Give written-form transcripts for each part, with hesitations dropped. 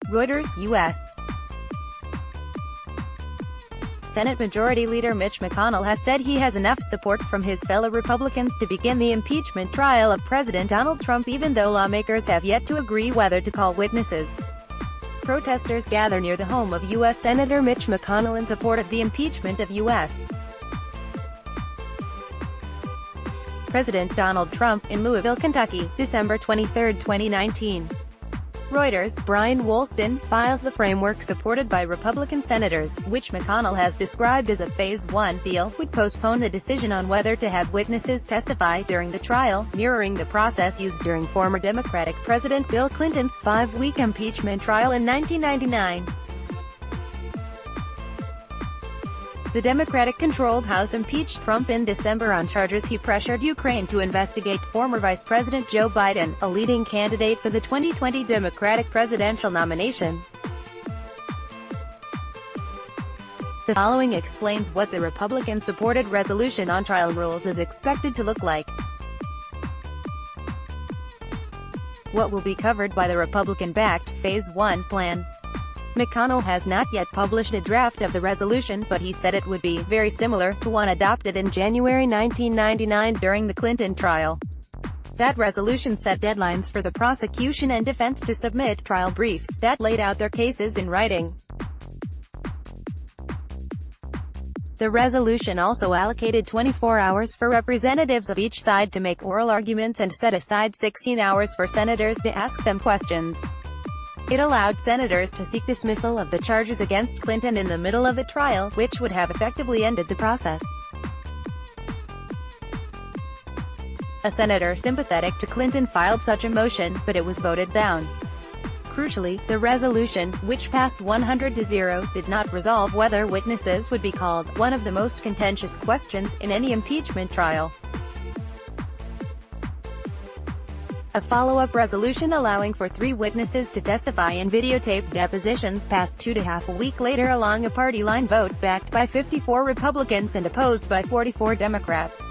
Reuters, U.S. Senate Majority Leader Mitch McConnell has said he has enough support from his fellow Republicans to begin the impeachment trial of President Donald Trump, even though lawmakers have yet to agree whether to call witnesses. Protesters gather near the home of U.S. Senator Mitch McConnell in support of the impeachment of U.S. President Donald Trump, in Louisville, Kentucky, December 23, 2019. Reuters, Brian Woolston, files the framework supported by Republican senators, which McConnell has described as a Phase 1 deal, would postpone the decision on whether to have witnesses testify during the trial, mirroring the process used during former Democratic President Bill Clinton's 5-week impeachment trial in 1999. The Democratic-controlled House impeached Trump in December on charges he pressured Ukraine to investigate former Vice President Joe Biden, a leading candidate for the 2020 Democratic presidential nomination. The following explains what the Republican-supported resolution on trial rules is expected to look like. What will be covered by the Republican-backed Phase 1 plan? McConnell has not yet published a draft of the resolution, but he said it would be very similar to one adopted in January 1999 during the Clinton trial. That resolution set deadlines for the prosecution and defense to submit trial briefs that laid out their cases in writing. The resolution also allocated 24 hours for representatives of each side to make oral arguments and set aside 16 hours for senators to ask them questions. It allowed senators to seek dismissal of the charges against Clinton in the middle of the trial, which would have effectively ended the process. A senator sympathetic to Clinton filed such a motion, but it was voted down. Crucially, the resolution, which passed 100-0, did not resolve whether witnesses would be called, one of the most contentious questions in any impeachment trial. A follow-up resolution allowing for 3 witnesses to testify in videotaped depositions passed 2.5 weeks later along a party-line vote backed by 54 Republicans and opposed by 44 Democrats.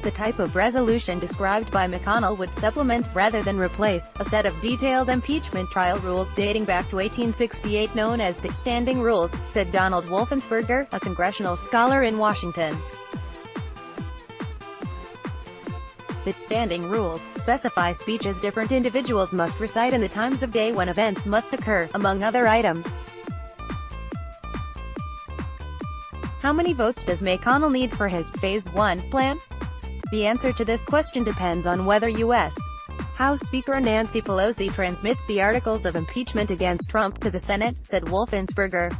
The type of resolution described by McConnell would supplement, rather than replace, a set of detailed impeachment trial rules dating back to 1868 known as the Standing Rules, said Donald Wolfensberger, a congressional scholar in Washington. The standing rules specify speeches different individuals must recite and the times of day when events must occur, among other items. How many votes does McConnell need for his Phase 1 plan? The answer to this question depends on whether U.S. House Speaker Nancy Pelosi transmits the articles of impeachment against Trump to the Senate, said Wolfensberger.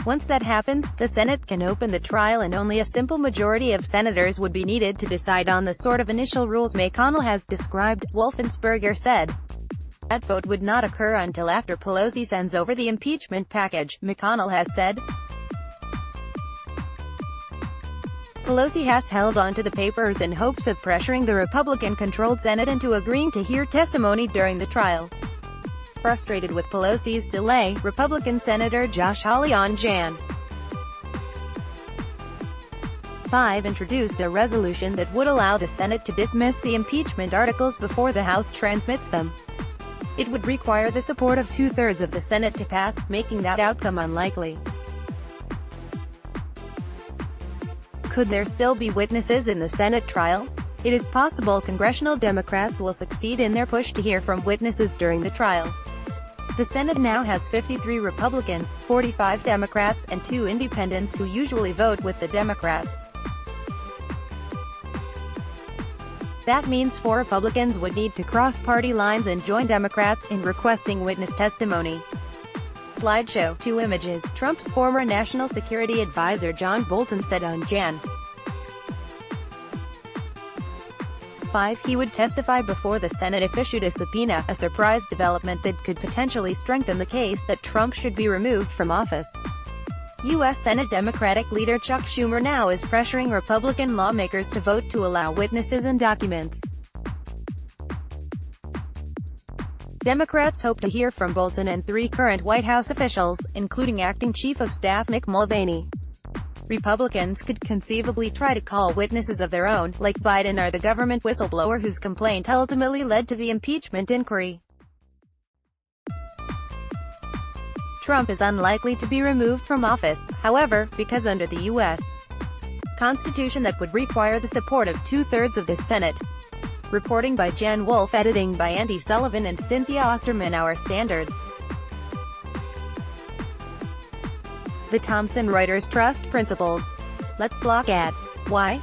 Once that happens, the Senate can open the trial and only a simple majority of senators would be needed to decide on the sort of initial rules McConnell has described, Wolfensberger said. That vote would not occur until after Pelosi sends over the impeachment package, McConnell has said. Pelosi has held on to the papers in hopes of pressuring the Republican-controlled Senate into agreeing to hear testimony during the trial. Frustrated with Pelosi's delay, Republican Senator Josh Hawley on Jan. 5 introduced a resolution that would allow the Senate to dismiss the impeachment articles before the House transmits them. It would require the support of 2/3 of the Senate to pass, making that outcome unlikely. Could there still be witnesses in the Senate trial? It is possible congressional Democrats will succeed in their push to hear from witnesses during the trial. The Senate now has 53 Republicans, 45 Democrats, and 2 independents who usually vote with the Democrats. That means 4 Republicans would need to cross party lines and join Democrats in requesting witness testimony. Slideshow. 2 images. Trump's former National Security Advisor John Bolton said on Jan. 5 he would testify before the Senate if issued a subpoena, a surprise development that could potentially strengthen the case that Trump should be removed from office. U.S. Senate Democratic leader Chuck Schumer now is pressuring Republican lawmakers to vote to allow witnesses and documents. Democrats hope to hear from Bolton and 3 current White House officials, including Acting Chief of Staff Mick Mulvaney. Republicans could conceivably try to call witnesses of their own, like Biden or the government whistleblower whose complaint ultimately led to the impeachment inquiry. Trump is unlikely to be removed from office, however, because under the U.S. Constitution that would require the support of two-thirds of the Senate. Reporting by Jan Wolfe, editing by Andy Sullivan and Cynthia Osterman. Our Standards. The Thomson Reuters Trust Principles. Let's block ads. Why?